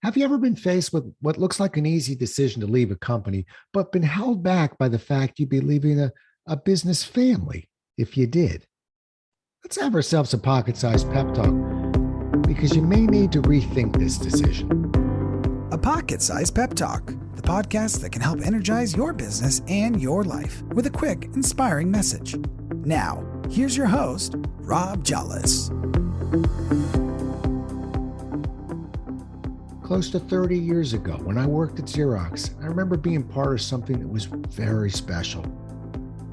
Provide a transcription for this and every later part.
Have you ever been faced with what looks like an easy decision to leave a company, but been held back by the fact you'd be leaving a business family if you did? Let's have ourselves a pocket sized pep talk because you may need to rethink this decision. A Pocket Sized Pep Talk, the podcast that can help energize your business and your life with a quick, inspiring message. Now, here's your host, Rob Jollis. Close to 30 years ago, when I worked at Xerox, I remember being part of something that was very special.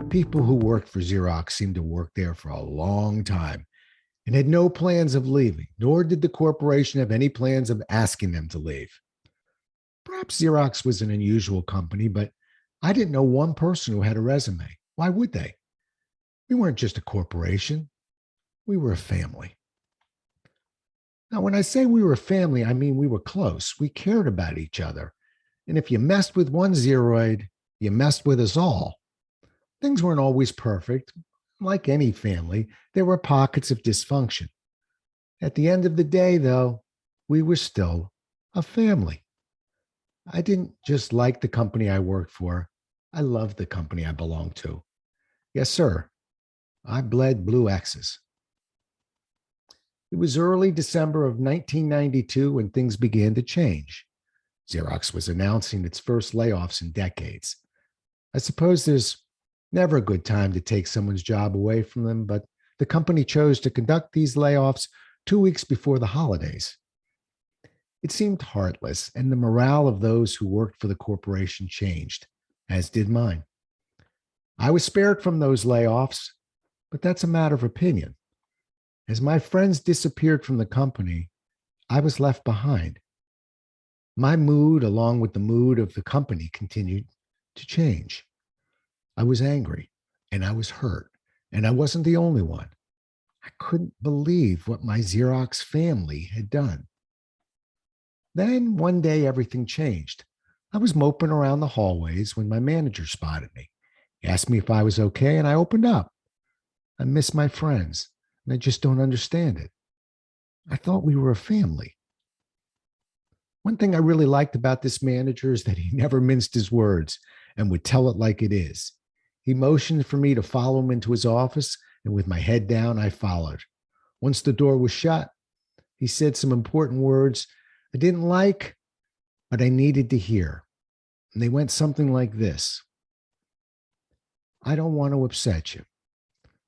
People who worked for Xerox seemed to work there for a long time and had no plans of leaving, nor did the corporation have any plans of asking them to leave. Perhaps Xerox was an unusual company, but I didn't know one person who had a resume. Why would they? We weren't just a corporation. We were a family. Now, when I say we were a family, I mean we were close. We cared about each other. And if you messed with one Xeroid, you messed with us all. Things weren't always perfect. Like any family, there were pockets of dysfunction. At the end of the day, though, we were still a family. I didn't just like the company I worked for. I loved the company I belonged to. Yes, sir. I bled blue X's. It was early December of 1992 when things began to change. Xerox was announcing its first layoffs in decades. I suppose there's never a good time to take someone's job away from them, but the company chose to conduct these layoffs 2 weeks before the holidays. It seemed heartless, and the morale of those who worked for the corporation changed, as did mine. I was spared from those layoffs, but that's a matter of opinion. As my friends disappeared from the company, I was left behind. My mood, along with the mood of the company, continued to change. I was angry and I was hurt, and I wasn't the only one. I couldn't believe what my Xerox family had done. Then one day, everything changed. I was moping around the hallways when my manager spotted me. He asked me if I was okay, and I opened up. I miss my friends, and I just don't understand it. I thought we were a family. One thing I really liked about this manager is that he never minced his words and would tell it like it is. He motioned for me to follow him into his office, and with my head down, I followed. Once the door was shut, he said some important words I didn't like, but I needed to hear. And they went something like this. I don't want to upset you,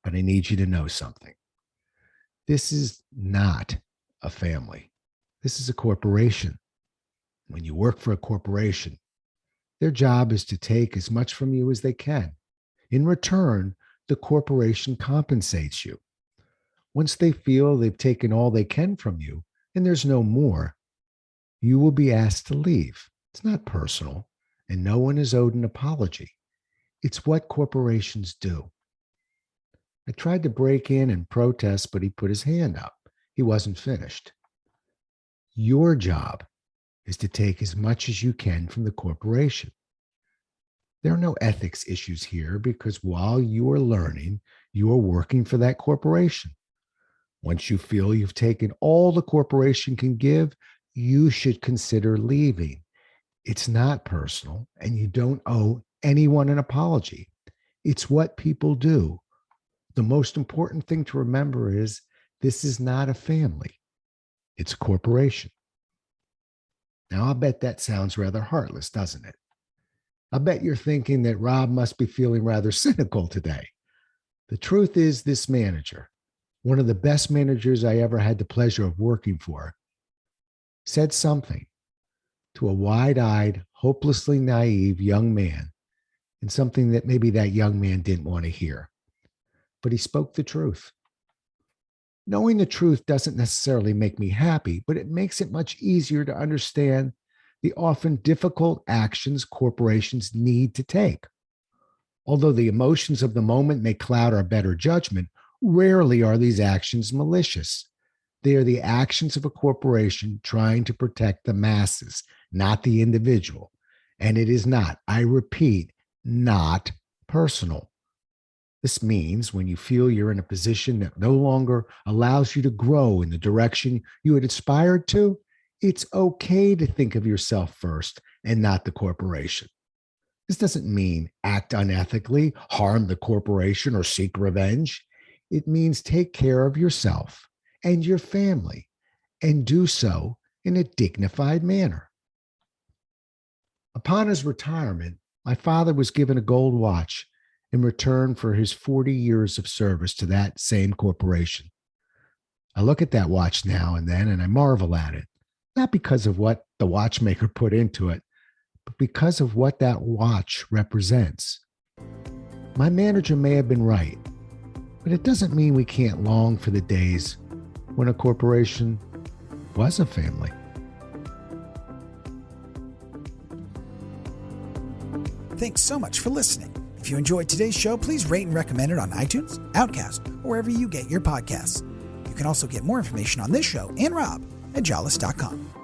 but I need you to know something. This is not a family. This is a corporation. When you work for a corporation, their job is to take as much from you as they can. In return, the corporation compensates you. Once they feel they've taken all they can from you and there's no more, you will be asked to leave. It's not personal, and no one is owed an apology. It's what corporations do. I tried to break in and protest, but he put his hand up. He wasn't finished. Your job is to take as much as you can from the corporation. There are no ethics issues here because while you are learning, you are working for that corporation. Once you feel you've taken all the corporation can give, you should consider leaving. It's not personal, and you don't owe anyone an apology. It's what people do. The most important thing to remember is this is not a family. It's a corporation. Now, I'll bet that sounds rather heartless, doesn't it? I bet you're thinking that Rob must be feeling rather cynical today. The truth is this manager, one of the best managers I ever had the pleasure of working for, said something to a wide-eyed, hopelessly naive young man, and something that maybe that young man didn't want to hear. But he spoke the truth. Knowing the truth doesn't necessarily make me happy, but it makes it much easier to understand the often difficult actions corporations need to take. Although the emotions of the moment may cloud our better judgment, rarely are these actions malicious. They are the actions of a corporation trying to protect the masses, not the individual. And it is not, I repeat, not personal. This means when you feel you're in a position that no longer allows you to grow in the direction you had aspired to, It's okay to think of yourself first and not the corporation. This doesn't mean act unethically, harm the corporation, or seek revenge. It means take care of yourself and your family and do so in a dignified manner. Upon his retirement, my father was given a gold watch in return for his 40 years of service to that same corporation. I look at that watch now and then and I marvel at it, not because of what the watchmaker put into it, but because of what that watch represents. My manager may have been right, but it doesn't mean we can't long for the days when a corporation was a family. Thanks so much for listening. If you enjoyed today's show, please rate and recommend it on iTunes, Outcast, or wherever you get your podcasts. You can also get more information on this show and Rob at jollis.com.